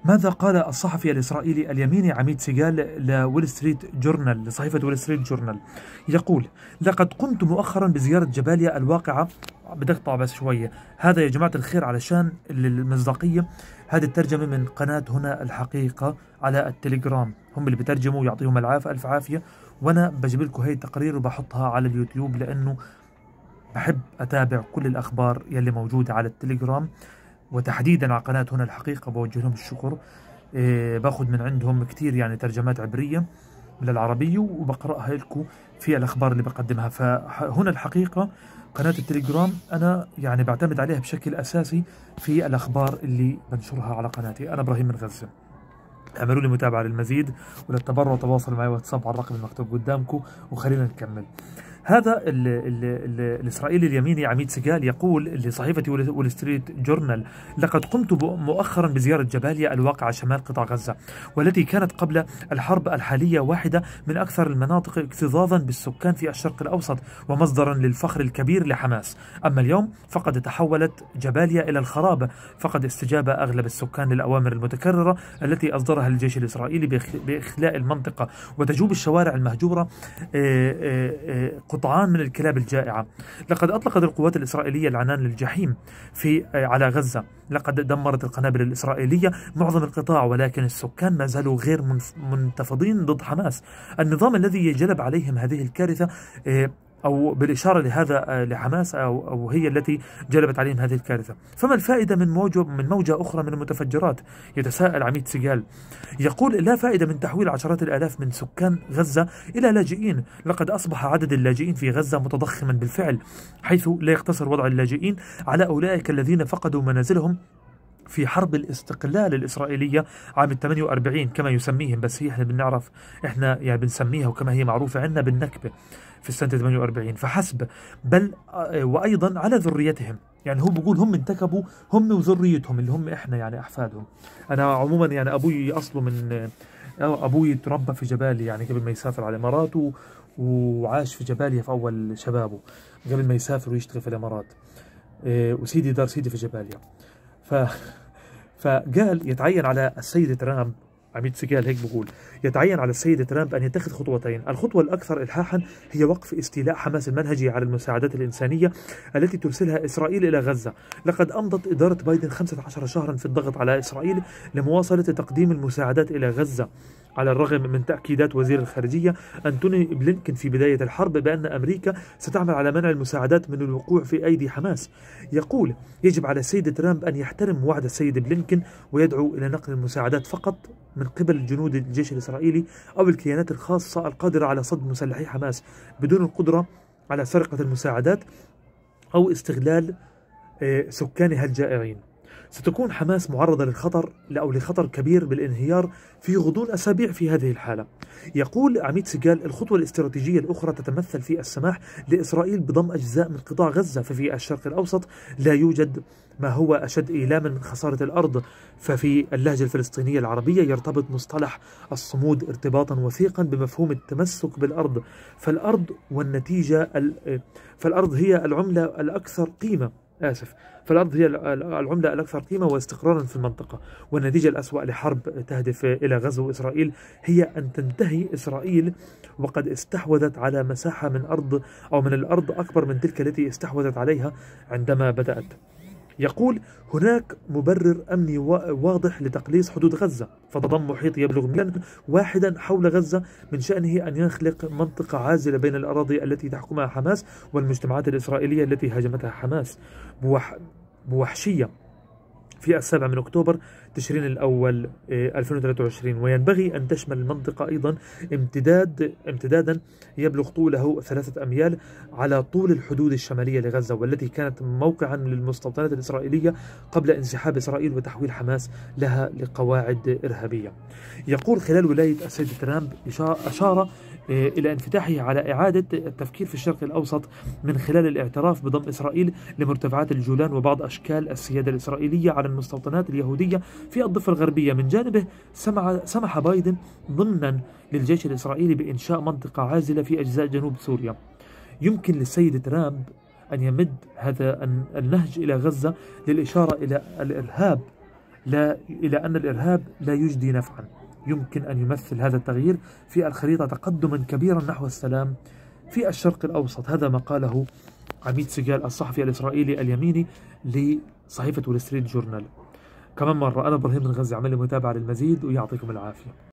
ماذا قال الصحفي الإسرائيلي اليميني عميد سيجال لويل ستريت جورنال، لصحيفة ويل ستريت جورنال؟ يقول: لقد قمت مؤخرا بزيارة جباليا الواقعة. بدك طبع بس شوية، هذا يا جماعة الخير علشان المصداقية. هذه الترجمة من قناة هنا الحقيقة على التليجرام، هم اللي بترجموا ويعطيهم العافية ألف عافية. وأنا بجيب لكم هي التقرير وبحطها على اليوتيوب، لأنه بحب أتابع كل الأخبار يلي موجودة على التليجرام، وتحديدا على قناة هنا الحقيقة بوجه لهم الشكر. باخذ من عندهم كثير يعني ترجمات عبرية للعربية وبقرأها لكم في الأخبار اللي بقدمها. فهنا الحقيقة قناة التليجرام أنا يعني بعتمد عليها بشكل أساسي في الأخبار اللي بنشرها على قناتي. أنا إبراهيم من غزة. اعملوا لي متابعة للمزيد، وللتبرع تواصلوا معي واتساب على الرقم المكتوب قدامكم، وخلينا نكمل. هذا الإسرائيلي اليميني عميد سيجال يقول لصحيفة وول ستريت جورنال: لقد قمت مؤخرا بزيارة جباليا الواقعة شمال قطاع غزة، والتي كانت قبل الحرب الحالية واحدة من أكثر المناطق اكتظاظا بالسكان في الشرق الأوسط ومصدرا للفخر الكبير لحماس. أما اليوم فقد تحولت جباليا إلى الخراب، فقد استجاب أغلب السكان للأوامر المتكررة التي أصدرها الجيش الإسرائيلي بإخلاء المنطقة، وتجوب الشوارع المهجورة قطعان من الكلاب الجائعة. لقد أطلقت القوات الإسرائيلية العنان للجحيم على غزة. لقد دمرت القنابل الإسرائيلية معظم القطاع، ولكن السكان ما زالوا غير منتفضين ضد حماس، النظام الذي جلب عليهم هذه الكارثة، أو بالإشارة لهذا لحماس، أو هي التي جلبت عليهم هذه الكارثة. فما الفائدة من موجة أخرى من المتفجرات؟ يتساءل عميد سيجال. يقول: لا فائدة من تحويل عشرات الآلاف من سكان غزة إلى لاجئين. لقد أصبح عدد اللاجئين في غزة متضخما بالفعل، حيث لا يقتصر وضع اللاجئين على أولئك الذين فقدوا منازلهم في حرب الاستقلال الإسرائيلية عام 48 كما يسميهم، بس هي احنا بنعرف، احنا يعني بنسميها وكما هي معروفة عندنا بالنكبة في السنة 48 فحسب، بل وأيضا على ذريتهم. يعني هو بيقول هم انتكبوا، هم وذريتهم اللي هم احنا يعني أحفادهم. أنا عموما يعني أبوي أصله من أبوي تربى في جباليا يعني قبل ما يسافر على الإمارات، وعاش في جباليا في أول شبابه قبل ما يسافر ويشتغل في الإمارات. وسيدي دار سيدي في جباليا. فقال يتعين على السيد ترامب، عميد سيجال هيك بقول، يتعين على السيد ترامب أن يتخذ خطوتين. الخطوة الأكثر إلحاحا هي وقف استيلاء حماس المنهجي على المساعدات الإنسانية التي ترسلها إسرائيل إلى غزة. لقد أمضت إدارة بايدن 15 شهرا في الضغط على إسرائيل لمواصلة تقديم المساعدات إلى غزة، على الرغم من تأكيدات وزير الخارجية أنتوني بلينكن في بداية الحرب بأن أمريكا ستعمل على منع المساعدات من الوقوع في أيدي حماس. يقول: يجب على السيد ترامب أن يحترم وعد السيد بلينكن ويدعو إلى نقل المساعدات فقط من قبل جنود الجيش الإسرائيلي أو الكيانات الخاصة القادرة على صد مسلحي حماس، بدون القدرة على سرقة المساعدات أو استغلال سكانها الجائعين. ستكون حماس معرضة للخطر أو لخطر كبير بالانهيار في غضون أسابيع في هذه الحالة. يقول عميد سيجال: الخطوة الاستراتيجية الأخرى تتمثل في السماح لإسرائيل بضم أجزاء من قطاع غزة، ففي الشرق الأوسط لا يوجد ما هو أشد إيلاما من خسارة الأرض. ففي اللهجة الفلسطينية العربية يرتبط مصطلح الصمود ارتباطا وثيقا بمفهوم التمسك بالأرض. فالأرض هي العملة الأكثر قيمة. فالأرض هي العملة الأكثر قيمة واستقرارا في المنطقة، والنتيجة الأسوأ لحرب تهدف إلى غزو إسرائيل هي أن تنتهي إسرائيل وقد استحوذت على مساحة من الأرض أكبر من تلك التي استحوذت عليها عندما بدأت. يقول: هناك مبرر أمني واضح لتقليص حدود غزة، فضم محيط يبلغ ميلا واحدا حول غزة من شأنه أن يخلق منطقة عازلة بين الأراضي التي تحكمها حماس والمجتمعات الإسرائيلية التي هاجمتها حماس بوحشية في 7 أكتوبر تشرين الأول 2023. وينبغي أن تشمل المنطقة أيضا امتدادا يبلغ طوله 3 أميال على طول الحدود الشمالية لغزة، والتي كانت موقعا للمستوطنات الإسرائيلية قبل انسحاب إسرائيل وتحويل حماس لها لقواعد إرهابية. يقول: خلال ولاية السيد ترامب أشار إلى انفتاحه على إعادة التفكير في الشرق الأوسط من خلال الاعتراف بضم إسرائيل لمرتفعات الجولان وبعض أشكال السيادة الإسرائيلية على المستوطنات اليهودية في الضفة الغربية. من جانبه سمح بايدن ضمنا للجيش الإسرائيلي بإنشاء منطقة عازلة في أجزاء جنوب سوريا. يمكن للسيد ترامب أن يمد هذا النهج إلى غزة للإشارة إلى الإرهاب إلى أن الإرهاب لا يجدي نفعا. يمكن أن يمثل هذا التغيير في الخريطة تقدما كبيرا نحو السلام في الشرق الأوسط. هذا ما قاله عميد سيجال الصحفي الإسرائيلي اليميني لصحيفة وول ستريت جورنال. كمان مرة أنا إبراهيم من غزة، عمل متابعة للمزيد ويعطيكم العافية.